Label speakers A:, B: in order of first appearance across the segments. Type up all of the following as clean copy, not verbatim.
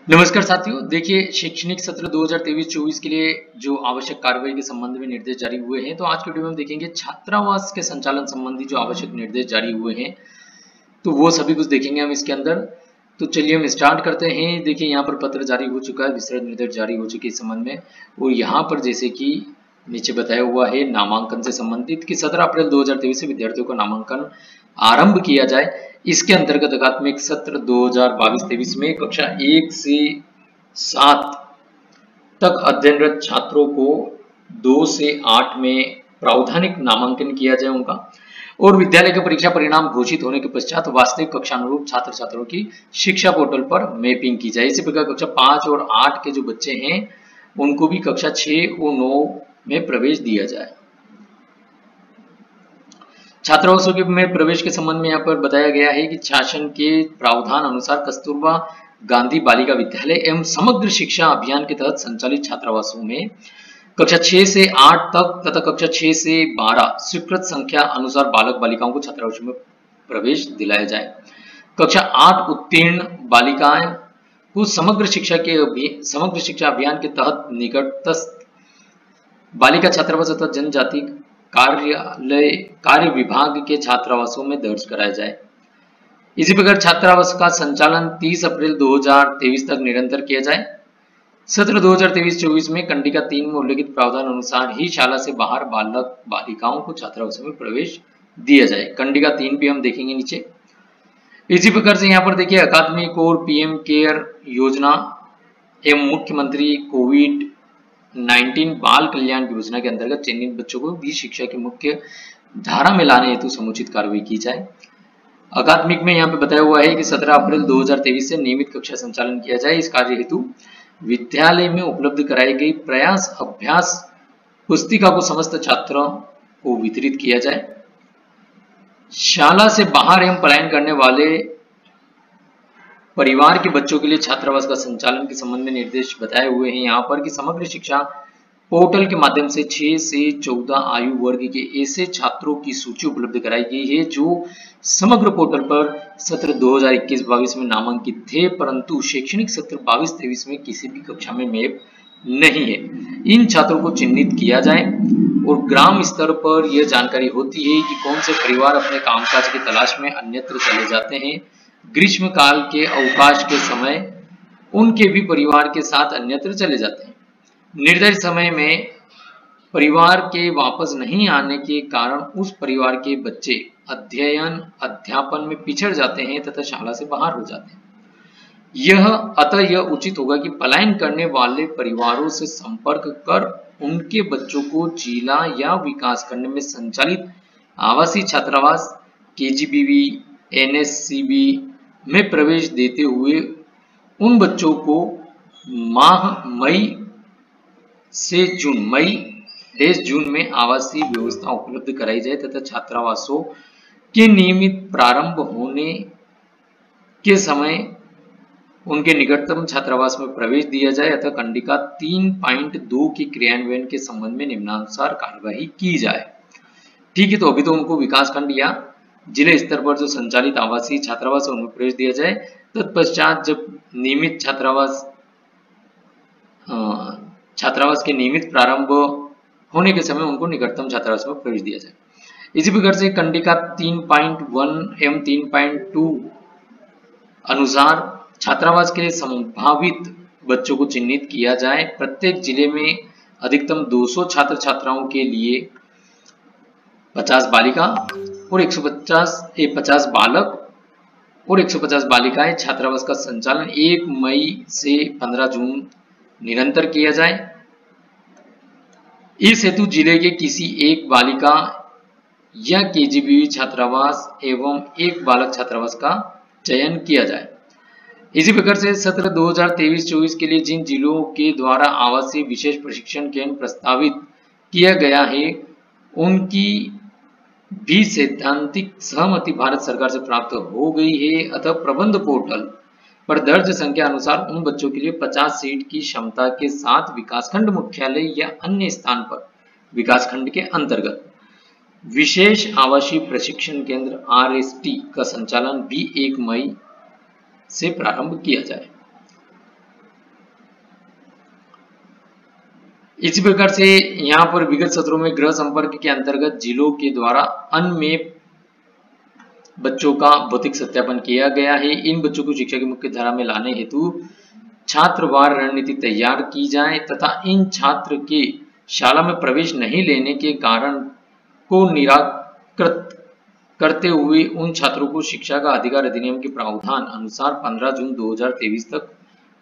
A: नमस्कार साथियों, देखिए शैक्षणिक सत्र 2023-24 के लिए जो आवश्यक कार्रवाई के संबंध में निर्देश जारी हुए हैं, तो आज के वीडियो में हम देखेंगे छात्रावास के संचालन संबंधी जो आवश्यक निर्देश जारी हुए हैं, तो वो सभी कुछ देखेंगे हम इसके अंदर। तो चलिए हम स्टार्ट करते हैं। देखिए यहाँ पर पत्र जारी हो चुका है, विस्तृत निर्देश जारी हो चुके इस संबंध में, और यहाँ पर जैसे कि नीचे बताया हुआ है नामांकन से संबंधित कि 17 अप्रैल 2023 से विद्यार्थियों का नामांकन आरंभ किया जाए। इसके अंतर्गत अकादमिक सत्र 2022-23 में कक्षा 1 से 7 तक अध्ययनरत छात्रों को 2 से 8 में प्रावधानिक नामांकन किया जाए उनका, और विद्यालय के परीक्षा परिणाम घोषित होने के पश्चात वास्तविक कक्षा अनुरूप छात्र छात्राओं की शिक्षा पोर्टल पर मैपिंग की जाए। इसी प्रकार कक्षा 5 और 8 के जो बच्चे हैं उनको भी कक्षा 6 और 9 में प्रवेश दिया जाए। छात्रावासों में प्रवेश के संबंध में यहाँ पर बताया गया है कि शासन के प्रावधान अनुसार कस्तूरबा गांधी बालिका विद्यालय एवं समग्र शिक्षा अभियान के तहत संचालित छात्रावासों में कक्षा 6 से 8 तक तथा कक्षा 6 से 12 स्वीकृत संख्या अनुसार बालक बालिकाओं को छात्रावासों में प्रवेश दिलाया जाए। कक्षा 8 उत्तीर्ण बालिकाएं को समग्र शिक्षा अभियान के तहत निकटस्थ बालिका छात्रावास अथवा जनजाति कार्य विभाग के छात्रावासों में दर्ज कराया जाए। इसी प्रकार छात्रावास का संचालन 30 अप्रैल 2023 तक निरंतर किया जाए। सत्र 2023-24 में कंडिका 3 में उल्लेखित प्रावधान अनुसार ही शाला से बाहर बालक बालिकाओं को छात्रावासों में प्रवेश दिया जाए। कंडिका 3 भी हम देखेंगे नीचे। इसी प्रकार से यहाँ पर देखिए अकादमिक और पीएम केयर योजना एवं मुख्यमंत्री कोविड-19 बाल कल्याण योजना के अंतर्गत चयनित बच्चों को भी शिक्षा की मुख्य धारा में लाने हेतु समुचित कार्रवाई की जाए। अकादमिक में यहाँ पे बताया हुआ है कि 17 अप्रैल 2023 से नियमित कक्षा संचालन किया जाए। इस कार्य हेतु विद्यालय में उपलब्ध कराई गई प्रयास अभ्यास पुस्तिका को समस्त छात्रों को वितरित किया जाए। शाला से बाहर एवं पलायन करने वाले परिवार के बच्चों के लिए छात्रावास का संचालन के संबंध में निर्देश बताए हुए हैं यहाँ पर कि समग्र शिक्षा पोर्टल के माध्यम से 6 से 14 आयु वर्ग के ऐसे छात्रों की सूची उपलब्ध कराई गई है जो समग्र पोर्टल पर सत्र 2021-22 में नामांकित थे, परंतु शैक्षणिक सत्र 22-23 में किसी भी कक्षा में मैप नहीं है। इन छात्रों को चिन्हित किया जाए और ग्राम स्तर पर यह जानकारी होती है कि कौन से परिवार अपने कामकाज की तलाश में अन्यत्र चले जाते हैं। ग्रीष्म काल के अवकाश के समय उनके भी परिवार के साथ अन्यत्र चले जाते हैं। निर्धारित समय में परिवार के वापस नहीं आने के कारण उस परिवार के बच्चे अध्ययन अध्यापन में पिछड़ जाते हैं तथा शाला से बाहर हो जाते हैं। अतः यह उचित होगा कि पलायन करने वाले परिवारों से संपर्क कर उनके बच्चों को जिला या विकास खंड में संचालित आवासीय छात्रावास केजीबीवी एनएससीबी में प्रवेश देते हुए उन बच्चों को माह मई से जून में आवासीय व्यवस्था उपलब्ध कराई जाए तथा छात्रावासों के नियमित प्रारंभ होने के समय उनके निकटतम छात्रावास में प्रवेश दिया जाए। अतः कंडिका 3.2 के क्रियान्वयन के संबंध में निम्नानुसार कार्यवाही की जाए। ठीक है, तो अभी तो उनको विकास खंड या जिले स्तर पर जो संचालित आवासीय छात्रावास उनमें प्रवेश दिया जाए। तत्पश्चात जब नियमित छात्रावास के नियमित प्रारंभ होने के समय उनको निकटतम छात्रावास में प्रवेश दिया जाए। इसी प्रकार से कंडिका 3.1 एवं 3.2 अनुसार छात्रावास के संभावित बच्चों को चिन्हित किया जाए। प्रत्येक जिले में अधिकतम 200 छात्र छात्राओं के लिए 50 बालिका और 50 बालक और 150 बालिकाएं छात्रावास का संचालन 1 मई से 15 जून निरंतर किया जाए। इस हेतु जिले के किसी एक बालिका या केजीबीवी छात्रावास एवं एक बालक छात्रावास का चयन किया जाए। इसी प्रकार से सत्र 2023-24 के लिए जिन जिलों के द्वारा आवासीय विशेष प्रशिक्षण केंद्र प्रस्तावित किया गया है उनकी भी सैद्धांतिक सहमति भारत सरकार से प्राप्त हो गई है। अतः प्रबंध पोर्टल पर दर्ज संख्या अनुसार उन बच्चों के लिए 50 सीट की क्षमता के साथ विकासखंड मुख्यालय या अन्य स्थान पर विकासखंड के अंतर्गत विशेष आवासीय प्रशिक्षण केंद्र आरएसटी का संचालन भी 1 मई से प्रारंभ किया जाए। इसी प्रकार से यहाँ पर विगत सत्रों में गृह संपर्क के अंतर्गत जिलों के द्वारा अन्य में बच्चों का भौतिक सत्यापन किया गया है। इन बच्चों को शिक्षा की मुख्य धारा में लाने हेतु छात्रवार रणनीति तैयार की जाए तथा इन छात्र के शाला में प्रवेश नहीं लेने के कारण को निराकृत करते हुए उन छात्रों को शिक्षा का अधिकार अधिनियम के प्रावधान अनुसार 15 जून 2023 तक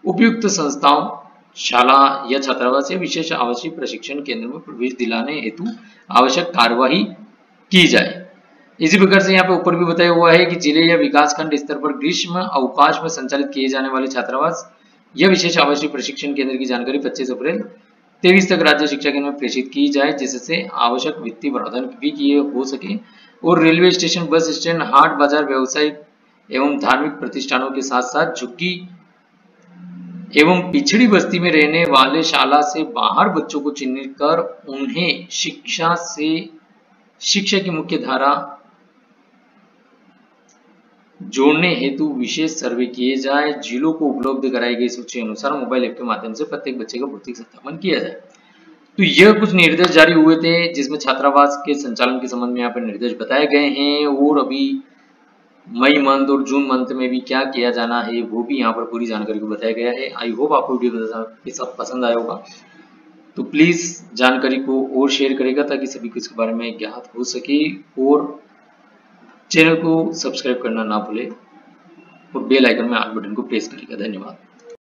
A: उपयुक्त संस्थाओं, शाला या छात्रावास या विशेष आवासीय प्रशिक्षण केंद्र में प्रवेश दिलाने हेतु आवश्यक कार्यवाही की जाए। इसी प्रकार से यहाँ पे ऊपर भी बताया हुआ है कि जिले या विकासखंड स्तर पर ग्रीष्म अवकाश में संचालित किए जाने वाले छात्रावास या विशेष आवासीय प्रशिक्षण केंद्र की जानकारी 25 अप्रैल 23 तक राज्य शिक्षा केंद्र में प्रेषित की जाए, जिससे आवश्यक वित्तीय प्रावधान भी किए हो सके और रेलवे स्टेशन, बस स्टैंड, हाट बाजार, व्यावसायिक एवं धार्मिक प्रतिष्ठानों के साथ साथ झुग्गी एवं पिछड़ी बस्ती में रहने वाले शाला से बाहर बच्चों को चिन्हित कर उन्हें शिक्षा की मुख्य धारा जोड़ने हेतु विशेष सर्वे किए जाए। जिलों को उपलब्ध कराई गई सूची अनुसार मोबाइल ऐप के माध्यम से प्रत्येक बच्चे का भौतिक सत्यापन किया जाए। तो यह कुछ निर्देश जारी हुए थे जिसमें छात्रावास के संचालन के संबंध में यहाँ पर निर्देश बताए गए हैं और अभी मई मंथ और जून मंथ में भी क्या किया जाना है वो भी यहाँ पर पूरी जानकारी को बताया गया है। आई होप आपको वीडियो सब पसंद आया होगा, तो प्लीज जानकारी को और शेयर करेगा ताकि सभी को इसके बारे में ज्ञात हो सके और चैनल को सब्सक्राइब करना ना भूले और बेल आइकन में ऑल बटन को प्रेस करेगा। धन्यवाद।